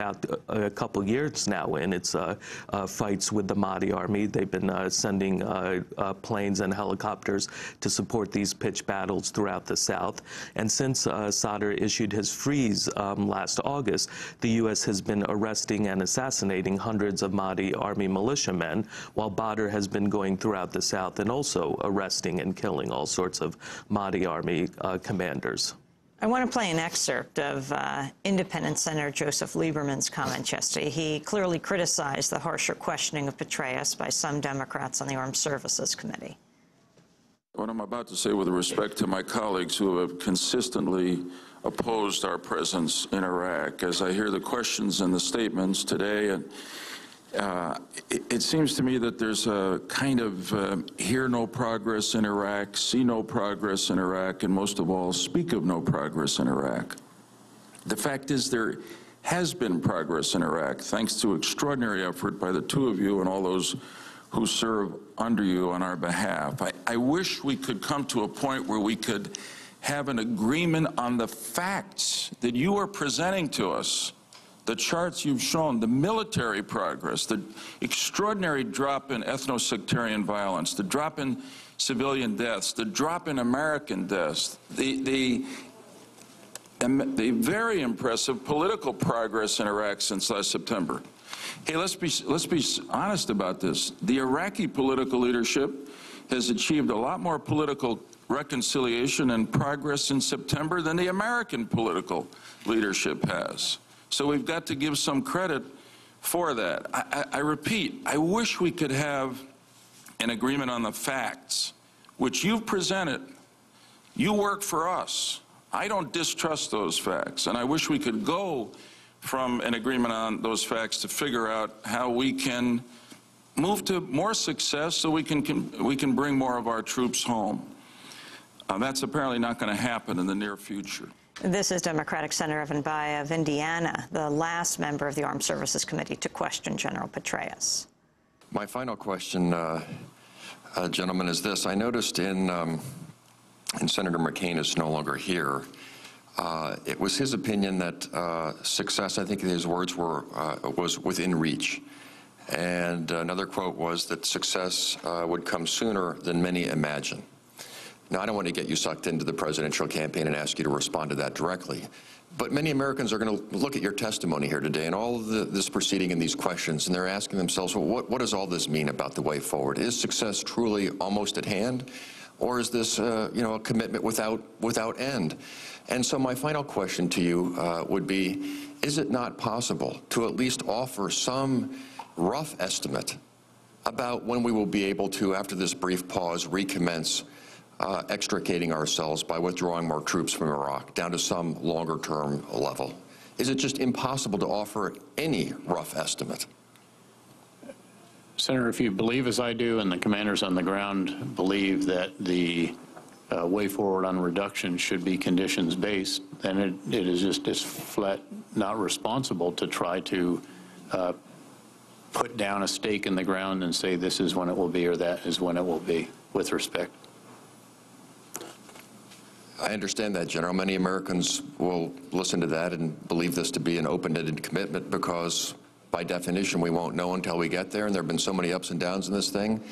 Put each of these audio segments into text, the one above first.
out a couple years now in its fights with the Mahdi army. They've been sending planes and helicopters to support these pitched battles throughout the South. And since Sadr issued his freeze last August, the U.S. has been arresting and assassinating hundreds of Mahdi army militiamen, while Badr has been going throughout the South and also arresting and killing all sorts of Mahdi army commanders. I want to play an excerpt of Independent Senator Joseph Lieberman's comments yesterday. He clearly criticized the harsher questioning of Petraeus by some Democrats on the Armed Services Committee. What I'm about to say with respect to my colleagues who have consistently opposed our presence in Iraq, as I hear the questions and the statements today, and it seems to me that there's a kind of hear no progress in Iraq, see no progress in Iraq, and most of all, speak of no progress in Iraq. The fact is there has been progress in Iraq, thanks to extraordinary effort by the two of you and all those who serve under you on our behalf. I wish we could come to a point where we could have an agreement on the facts that you are presenting to us. The charts you've shown, the military progress, the extraordinary drop in ethno-sectarian violence, the drop in civilian deaths, the drop in American deaths, the very impressive political progress in Iraq since last September. Hey, let's be honest about this. The Iraqi political leadership has achieved a lot more political reconciliation and progress in September than the American political leadership has. So we've got to give some credit for that. I repeat, I wish we could have an agreement on the facts, which you've presented. You work for us. I don't distrust those facts, and I wish we could go from an agreement on those facts to figure out how we can move to more success so we can bring more of our troops home. That's apparently not going to happen in the near future. This is Democratic Senator Evan Bayh of Indiana, the last member of the Armed Services Committee to question General Petraeus. My final question, gentlemen, is this. I noticed and Senator McCain is no longer here, it was his opinion that success, I think his words were, was within reach. And another quote was that success would come sooner than many imagine. Now, I don't want to get you sucked into the presidential campaign and ask you to respond to that directly, but many Americans are going to look at your testimony here today and all of this proceeding and these questions, and they're asking themselves, well, what does all this mean about the way forward? Is success truly almost at hand, or is this, you know, a commitment without end? And so my final question to you would be, is it not possible to at least offer some rough estimate about when we will be able to, after this brief pause, recommence extricating ourselves by withdrawing more troops from Iraq down to some longer-term level? Is it just impossible to offer any rough estimate? Senator, if you believe as I do and the commanders on the ground believe that the way forward on reduction should be conditions-based, then it is just as flat not responsible to try to put down a stake in the ground and say this is when it will be or that is when it will be, with respect. I understand that, General. Many Americans will listen to that and believe this to be an open-ended commitment because, by definition, we won't know until we get there, and there have been so many ups and downs in this thing.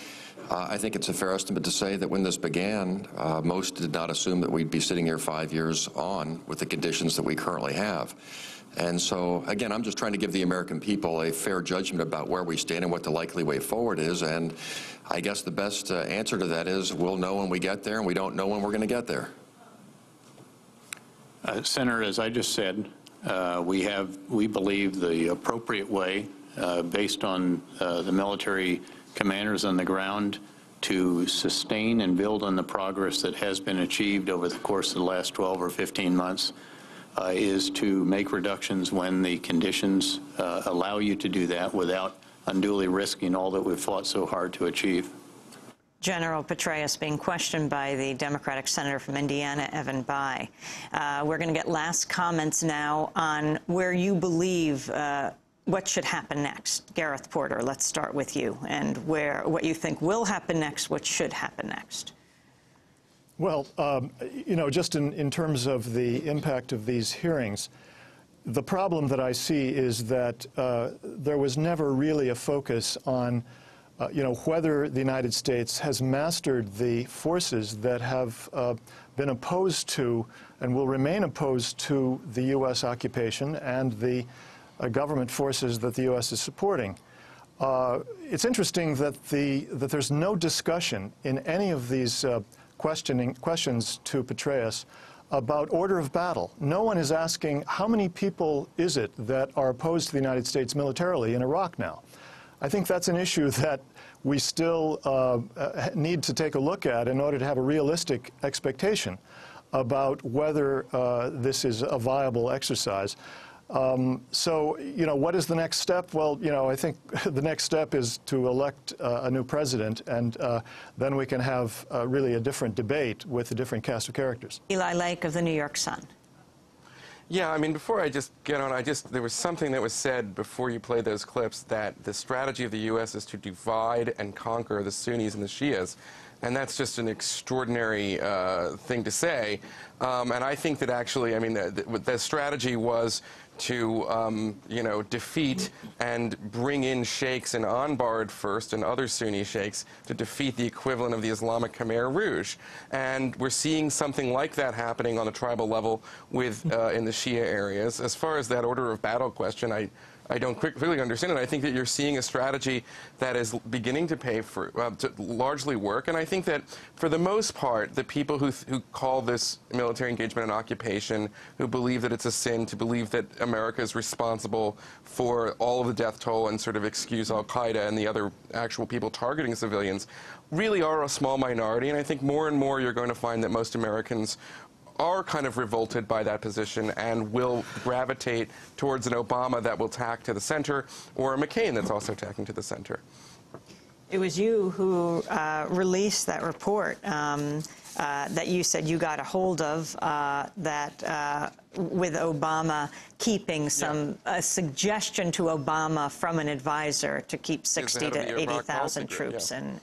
I think it's a fair estimate to say that when this began, most did not assume that we'd be sitting here 5 years on with the conditions that we currently have. And so, again, I'm just trying to give the American people a fair judgment about where we stand and what the likely way forward is, and I guess the best answer to that is we'll know when we get there, and we don't know when we're going to get there. Senator, as I just said, we believe the appropriate way, based on the military commanders on the ground, to sustain and build on the progress that has been achieved over the course of the last 12 or 15 months, is to make reductions when the conditions allow you to do that without unduly risking all that we've fought so hard to achieve. General Petraeus being questioned by the Democratic Senator from Indiana, Evan Bayh. We're going to get last comments now on where you believe what should happen next. Gareth Porter, let's start with you, and what you think will happen next, what should happen next. Well, you know, just in terms of the impact of these hearings, the problem that I see is that there was never really a focus on whether the United States has mastered the forces that have been opposed to and will remain opposed to the U.S. occupation and the government forces that the U.S. is supporting. It's interesting that there's no discussion in any of these questions to Petraeus about order of battle. No one is asking how many people is it that are opposed to the United States militarily in Iraq now. I think that's an issue that we still need to take a look at in order to have a realistic expectation about whether this is a viable exercise. So, what is the next step? Well, I think the next step is to elect a new president, and then we can have really a different debate with a different cast of characters. Eli Lake of the New York Sun. Yeah, I mean, before I just get on, there was something that was said before you played those clips that the strategy of the U.S. is to divide and conquer the Sunnis and the Shias. And that's just an extraordinary thing to say. And I think that actually, I mean, the strategy was to, defeat and bring in sheikhs in Anbar first and other Sunni sheikhs to defeat the equivalent of the Islamic Khmer Rouge. And we're seeing something like that happening on the tribal level with in the Shia areas. As far as that order of battle question, I don't clearly understand it. I think that you're seeing a strategy that is beginning to to largely work. And I think that, for the most part, the people who call this military engagement an occupation, who believe that it's a sin, to believe that America is responsible for all of the death toll and sort of excuse al-Qaeda and the other actual people targeting civilians, really are a small minority. And I think more and more you're going to find that most Americans are kind of revolted by that position and will gravitate towards an Obama that will tack to the center, or a McCain that's also tacking to the center. It was you who released that report that you said you got a hold of with Obama keeping a suggestion to Obama from an advisor to keep 60 to 80,000 troops in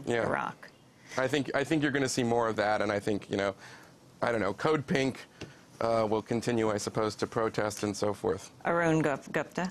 Iraq. I think you're going to see more of that, and I think, I don't know, Code Pink will continue, I suppose, to protest and so forth. Arun Gupta.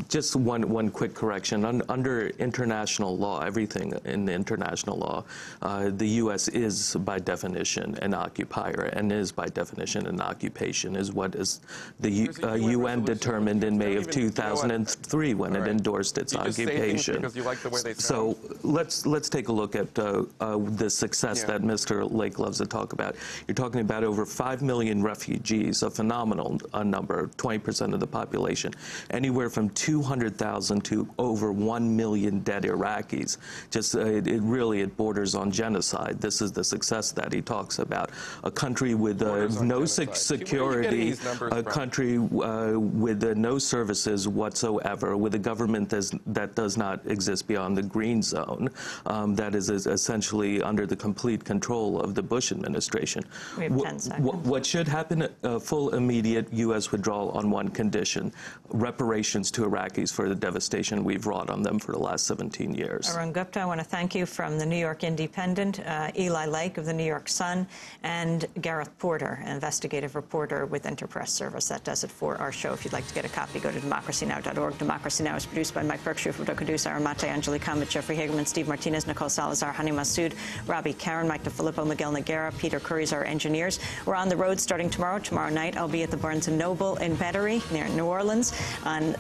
Just one quick correction. Under international law, everything in the international law, the U.S. is by definition an occupier, and is by definition an occupation, is what is the UN determined in May of 2003 when it endorsed its occupation. Because you like the way they sound. So let's take a look at the success that Mr. Lake loves to talk about. You're talking about over 5 million refugees, a phenomenal number, 20% of the population, anywhere from 200,000 to over 1 million dead Iraqis. Just it borders on genocide. This is the success that he talks about. A country with no security, a country with no services whatsoever, with a government that does not exist beyond the green zone, that is essentially under the complete control of the Bush administration. We have 10 seconds. What should happen? Full immediate U.S. withdrawal on one condition: reparations to Iraqis for the devastation we've wrought on them for the last 17 years. Arun Gupta, I want to thank you from the New York Indypendent, Eli Lake of the New York Sun, and Gareth Porter, an investigative reporter with Interpress Service. That does it for our show. If you'd like to get a copy, go to democracynow.org. Democracy Now! Is produced by Mike Berkshire, Producer Aaron Mate, Angelique Kambit, Jeffrey Hagerman, Steve Martinez, Nicole Salazar, Hani Massoud, Robbie Karen, Mike DeFilippo, Miguel Noguera, Peter Curry's our engineers. We're on the road starting tomorrow. Tomorrow night, I'll be at the Barnes & Noble in Battery, near New Orleans, on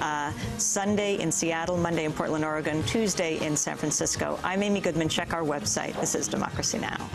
Sunday in Seattle, Monday in Portland, Oregon, Tuesday in San Francisco. I'm Amy Goodman. Check our website. This is Democracy Now!